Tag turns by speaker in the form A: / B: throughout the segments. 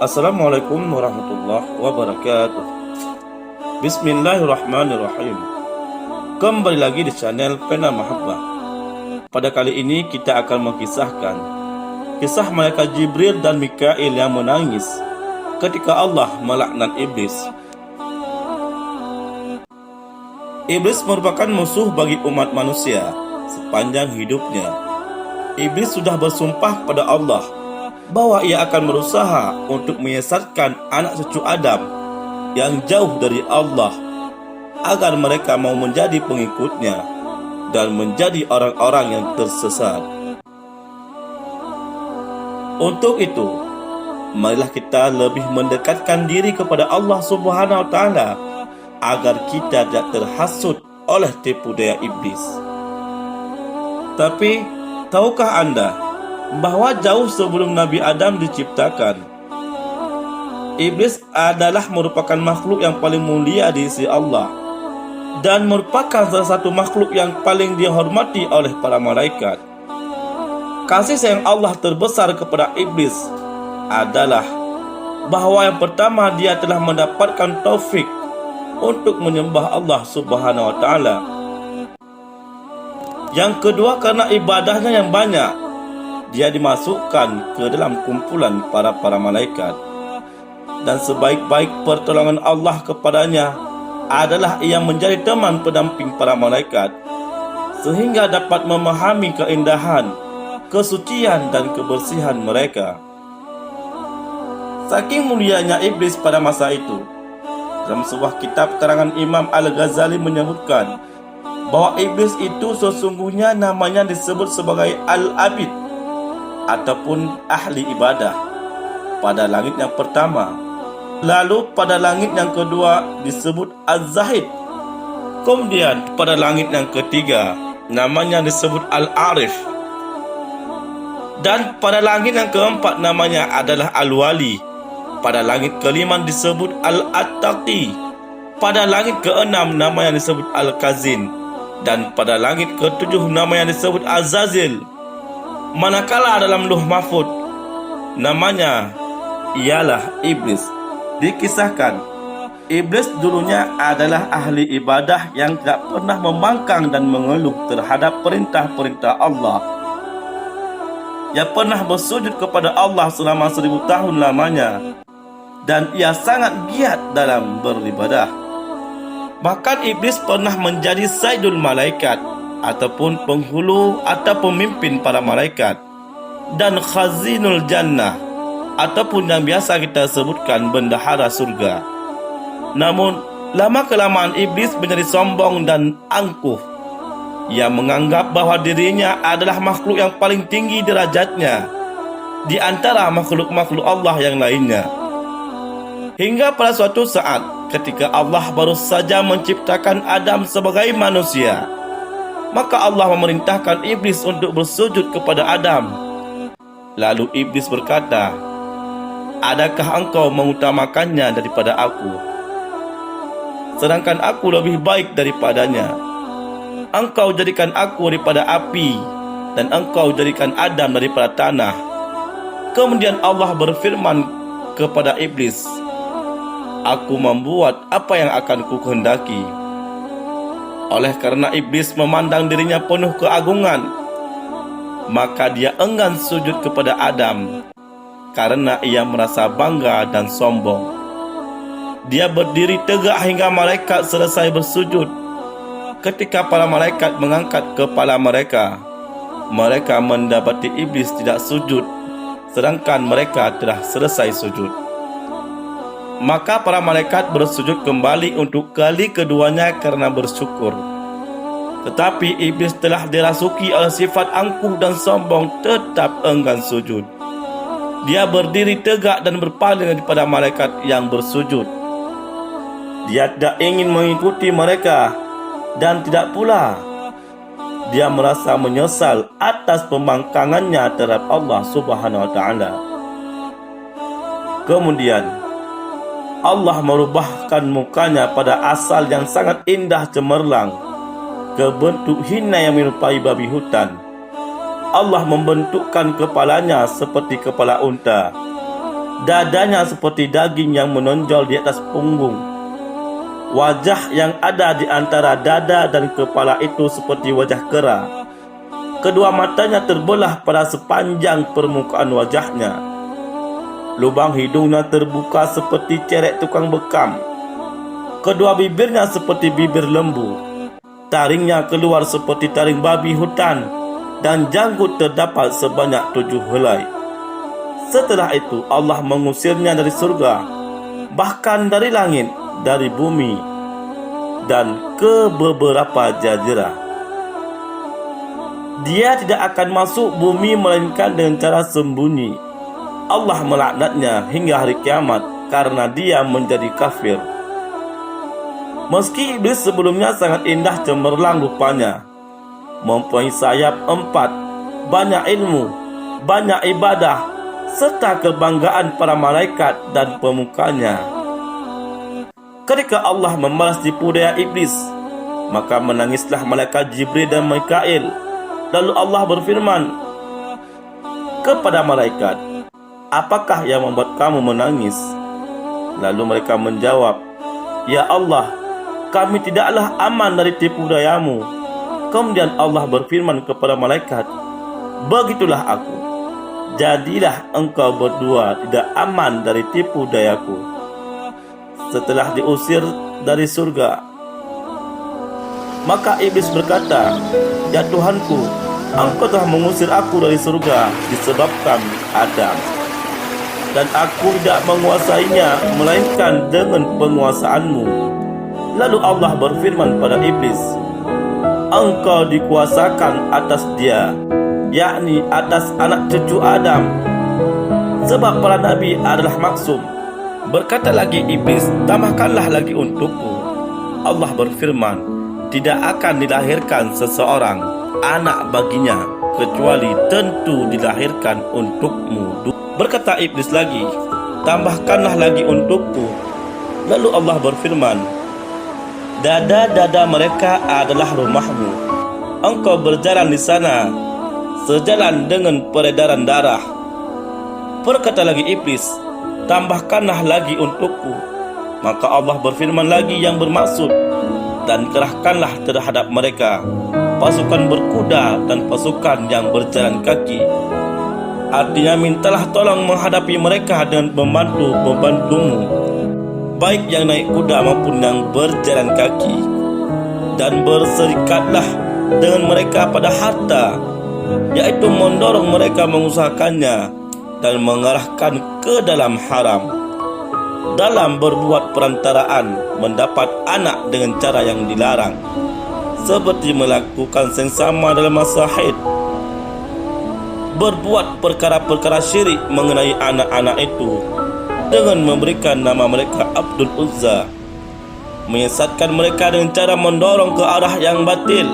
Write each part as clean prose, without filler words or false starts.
A: Assalamualaikum warahmatullahi wabarakatuh. Bismillahirrahmanirrahim. Kembali lagi di channel Pena Mahabbah. Pada kali ini kita akan mengisahkan kisah malaikat Jibril dan Mikail yang menangis ketika Allah melaknat iblis. Iblis merupakan musuh bagi umat manusia sepanjang hidupnya. Iblis sudah bersumpah pada Allah bahwa ia akan berusaha untuk menyesatkan anak cucu Adam yang jauh dari Allah agar mereka mau menjadi pengikutnya dan menjadi orang-orang yang tersesat. Untuk itu, marilah kita lebih mendekatkan diri kepada Allah Subhanahu wa taala agar kita tidak terhasut oleh tipu daya iblis. Tapi, tahukah Anda bahwa jauh sebelum Nabi Adam diciptakan, iblis adalah merupakan makhluk yang paling mulia di sisi Allah dan merupakan salah satu makhluk yang paling dihormati oleh para malaikat. Kasih sayang Allah terbesar kepada iblis adalah bahwa yang pertama, dia telah mendapatkan taufik untuk menyembah Allah Subhanahu wa taala. Yang kedua, karena ibadahnya yang banyak, dia dimasukkan ke dalam kumpulan para malaikat. Dan sebaik-baik pertolongan Allah kepadanya adalah ia menjadi teman pendamping para malaikat, sehingga dapat memahami keindahan, kesucian dan kebersihan mereka. Saking mulianya iblis pada masa itu, dalam sebuah kitab karangan Imam Al-Ghazali menyebutkan bahwa iblis itu sesungguhnya namanya disebut sebagai Al-Abid ataupun ahli ibadah pada langit yang pertama. Lalu pada langit yang kedua disebut Az-Zahid. Kemudian pada langit yang ketiga namanya disebut Al-Arif. Dan pada langit yang keempat namanya adalah Al-Wali. Pada langit kelima disebut Al-Attaqi. Pada langit keenam namanya disebut Al-Kazin. Dan pada langit ketujuh namanya disebut Azazil. Manakala dalam Lauh Mahfuz namanya ialah iblis. Dikisahkan iblis dulunya adalah ahli ibadah yang tidak pernah membangkang dan mengeluh terhadap perintah-perintah Allah. Ia pernah bersujud kepada Allah selama 1000 tahun lamanya, dan ia sangat giat dalam beribadah. Bahkan iblis pernah menjadi Sayyidul Malaikat ataupun penghulu atau pemimpin para malaikat, dan Khazinul Jannah ataupun yang biasa kita sebutkan bendahara surga. Namun lama-kelamaan iblis menjadi sombong dan angkuh. Ia menganggap bahwa dirinya adalah makhluk yang paling tinggi derajatnya di antara makhluk-makhluk Allah yang lainnya. Hingga pada suatu saat ketika Allah baru saja menciptakan Adam sebagai manusia, maka Allah memerintahkan iblis untuk bersujud kepada Adam. Lalu iblis berkata, "Adakah engkau mengutamakannya daripada aku? Sedangkan aku lebih baik daripadanya. Engkau jadikan aku daripada api, dan engkau jadikan Adam daripada tanah." Kemudian Allah berfirman kepada iblis, "Aku membuat apa yang akan kukehendaki." Oleh karena iblis memandang dirinya penuh keagungan, maka dia enggan sujud kepada Adam karena ia merasa bangga dan sombong. Dia berdiri tegak hingga malaikat selesai bersujud. Ketika para malaikat mengangkat kepala mereka, mereka mendapati iblis tidak sujud, sedangkan mereka telah selesai sujud. Maka para malaikat bersujud kembali untuk kali keduanya karena bersyukur. Tetapi iblis telah dirasuki oleh sifat angkuh dan sombong, tetap enggan sujud. Dia berdiri tegak dan berpaling daripada malaikat yang bersujud. Dia tidak ingin mengikuti mereka, dan tidak pula dia merasa menyesal atas pembangkangannya terhadap Allah Subhanahu wa taala. Kemudian Allah merubahkan mukanya pada asal yang sangat indah cemerlang ke bentuk hina yang menyerupai babi hutan. Allah membentukkan kepalanya seperti kepala unta, Dadanya seperti daging yang menonjol di atas punggung. Wajah yang ada di antara dada dan kepala itu seperti wajah kera. Kedua matanya terbelah pada sepanjang permukaan wajahnya. Lubang hidungnya terbuka seperti cerek tukang bekam. Kedua bibirnya seperti bibir lembu. Taringnya keluar seperti taring babi hutan, dan janggut terdapat sebanyak 7 helai. Setelah itu Allah mengusirnya dari surga, bahkan dari langit, dari bumi, dan ke beberapa jazirah. Dia tidak akan masuk bumi melainkan dengan cara sembunyi. Allah melaknatnya hingga hari kiamat karena dia menjadi kafir. Meski iblis sebelumnya sangat indah cemerlang rupanya, mempunyai sayap 4, banyak ilmu, banyak ibadah, serta kebanggaan para malaikat dan pemukanya. Ketika Allah membalas tipu daya iblis, maka menangislah malaikat Jibril dan Mikail. Lalu Allah berfirman kepada malaikat, "Apakah yang membuat kamu menangis?" Lalu mereka menjawab, "Ya Allah, kami tidaklah aman dari tipu dayamu." Kemudian Allah berfirman kepada malaikat, "Begitulah aku. Jadilah engkau berdua tidak aman dari tipu dayaku." Setelah diusir dari surga, maka iblis berkata, "Ya Tuhanku, Engkau telah mengusir aku dari surga disebabkan Adam, dan aku tidak menguasainya melainkan dengan penguasaan-Mu." Lalu Allah berfirman pada iblis, "Engkau dikuasakan atas dia, yakni atas anak cucu Adam, sebab para nabi adalah maksum." Berkata lagi iblis, "Tambahkanlah lagi untukku." Allah berfirman, "Tidak akan dilahirkan seseorang anak baginya, kecuali tentu dilahirkan untukmu." Berkata iblis lagi, "Tambahkanlah lagi untukku." Lalu Allah berfirman, "Dada-dada mereka adalah rumahmu. Engkau berjalan di sana sejalan dengan peredaran darah." Berkata lagi iblis, "Tambahkanlah lagi untukku." Maka Allah berfirman lagi yang bermaksud, "Dan kerahkanlah terhadap mereka pasukan berkuda dan pasukan yang berjalan kaki." Artinya, mintalah tolong menghadapi mereka dengan pembantu-pembantumu, baik yang naik kuda maupun yang berjalan kaki, dan berserikatlah dengan mereka pada harta, yaitu mendorong mereka mengusahakannya dan mengarahkan ke dalam haram, dalam berbuat perantaraan mendapat anak dengan cara yang dilarang, seperti melakukan sengsama dalam masa haid, berbuat perkara-perkara syirik mengenai anak-anak itu dengan memberikan nama mereka Abdul Uzza, menyesatkan mereka dengan cara mendorong ke arah yang batil,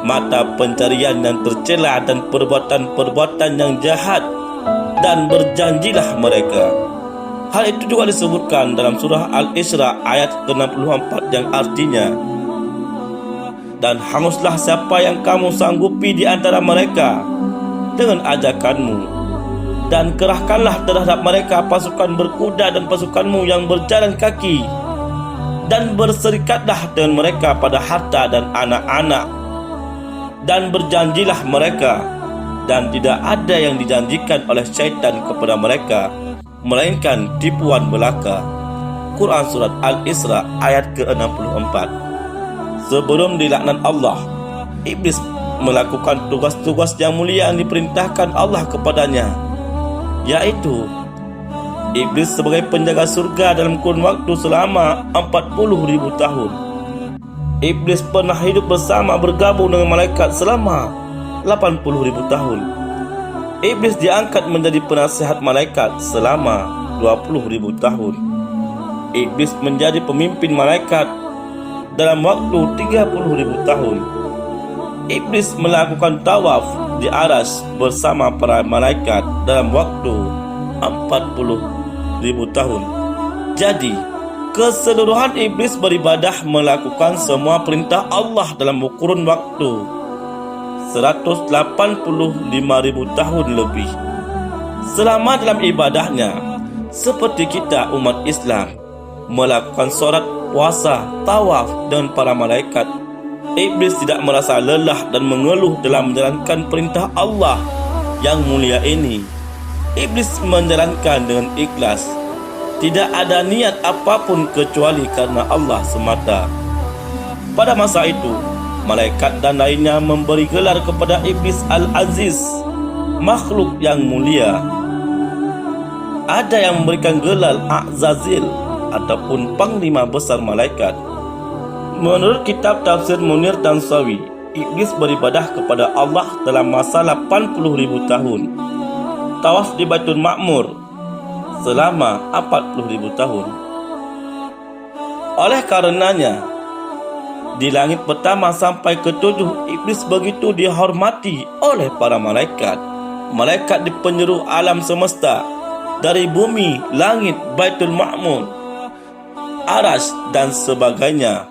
A: mata pencarian yang tercela dan perbuatan-perbuatan yang jahat, dan berjanjilah mereka. Hal itu juga disebutkan dalam surah Al-Isra ayat ke-64 yang artinya, "Dan hanguslah siapa yang kamu sanggupi di antara mereka dengan ajakanmu, dan kerahkanlah terhadap mereka pasukan berkuda dan pasukanmu yang berjalan kaki, dan berserikatlah dengan mereka pada harta dan anak-anak, dan berjanjilah mereka, dan tidak ada yang dijanjikan oleh syaitan kepada mereka melainkan tipuan belaka." Quran Surat Al-Isra ayat ke-64. Sebelum dilaknat Allah, iblis melakukan tugas-tugas yang mulia yang diperintahkan Allah kepadanya, yaitu iblis sebagai penjaga surga dalam kurun waktu selama 40.000 tahun. Iblis pernah hidup bersama bergabung dengan malaikat selama 80.000 tahun. Iblis diangkat menjadi penasihat malaikat selama 20.000 tahun. Iblis menjadi pemimpin malaikat dalam waktu 30.000 tahun. Iblis melakukan tawaf di aras bersama para malaikat dalam waktu 40.000 tahun. Jadi, keseluruhan iblis beribadah melakukan semua perintah Allah dalam kurun waktu 185.000 tahun lebih. Selama dalam ibadahnya, Seperti kita umat Islam melakukan solat, puasa, tawaf dan para malaikat, iblis tidak merasa lelah dan mengeluh dalam menjalankan perintah Allah yang mulia ini. Iblis menjalankan dengan ikhlas, tidak ada niat apapun kecuali karena Allah semata. Pada masa itu, malaikat dan lainnya memberi gelar kepada iblis Al-Aziz, makhluk yang mulia. Ada yang memberikan gelar A'zazil ataupun panglima besar malaikat. Menurut kitab tafsir Munir dan Sawi, iblis beribadah kepada Allah dalam masa 80.000 tahun. Tawaf di Baitul Ma'mur selama 40.000 tahun. Oleh karenanya, di langit pertama sampai ke-7, iblis begitu dihormati oleh para malaikat. Malaikat di penjuru alam semesta, dari bumi, langit, Baitul Ma'mur, Arash dan sebagainya,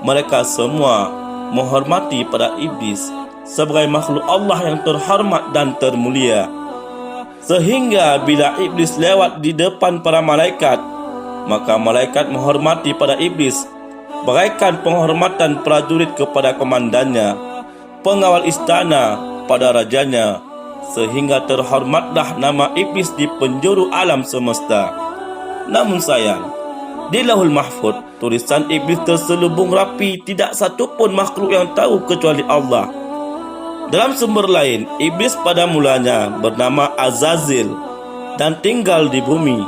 A: mereka semua menghormati pada iblis sebagai makhluk Allah yang terhormat dan termulia. Sehingga bila iblis lewat di depan para malaikat, maka malaikat menghormati pada iblis bagaikan penghormatan prajurit kepada komandannya, pengawal istana pada rajanya, sehingga terhormatlah nama iblis di penjuru alam semesta. Namun sayang, di Lauhul Mahfuz tulisan iblis terselubung rapi, tidak satu pun makhluk yang tahu kecuali Allah. Dalam sumber lain, iblis pada mulanya bernama Azazil dan tinggal di bumi.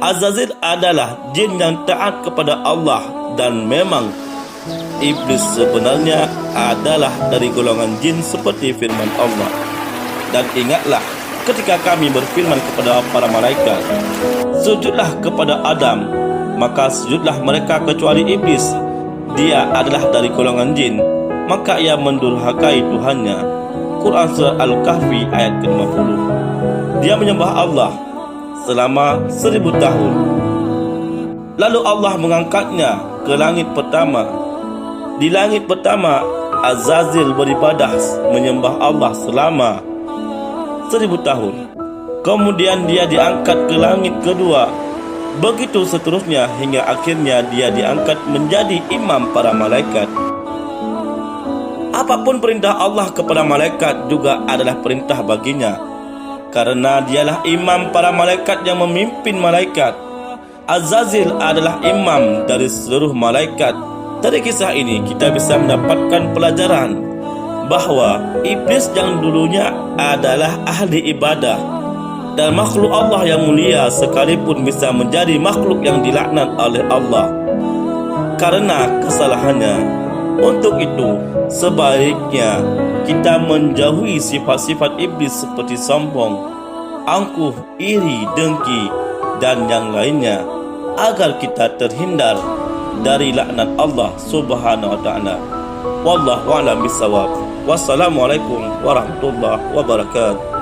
A: Azazil adalah jin yang taat kepada Allah, dan memang iblis sebenarnya adalah dari golongan jin seperti firman Allah. Dan ingatlah ketika kami berfirman kepada para malaikat, sujudlah kepada Adam, maka sujudlah mereka kecuali iblis. Dia adalah dari golongan jin, maka ia mendurhakai Tuhannya. Quran Surah Al-Kahfi ayat ke-50. Dia menyembah Allah selama 1000 tahun. Lalu Allah mengangkatnya ke langit pertama. Di langit pertama, Azazil beribadah menyembah Allah selama 1000 tahun. Kemudian dia diangkat ke langit kedua. Begitu seterusnya hingga akhirnya dia diangkat menjadi imam para malaikat. Apapun perintah Allah kepada malaikat juga adalah perintah baginya, karena dialah imam para malaikat yang memimpin malaikat. Azazil adalah imam dari seluruh malaikat. Dari kisah ini kita bisa mendapatkan pelajaran bahawa iblis yang dulunya adalah ahli ibadah dan makhluk Allah yang mulia sekalipun bisa menjadi makhluk yang dilaknat oleh Allah karena kesalahannya. Untuk itu, sebaiknya kita menjauhi sifat-sifat iblis seperti sombong, angkuh, iri, dengki, dan yang lainnya, agar kita terhindar dari laknat Allah Subhanahu wa taala. Wallahu a'lam bissawab. Wassalamualaikum warahmatullahi wabarakatuh.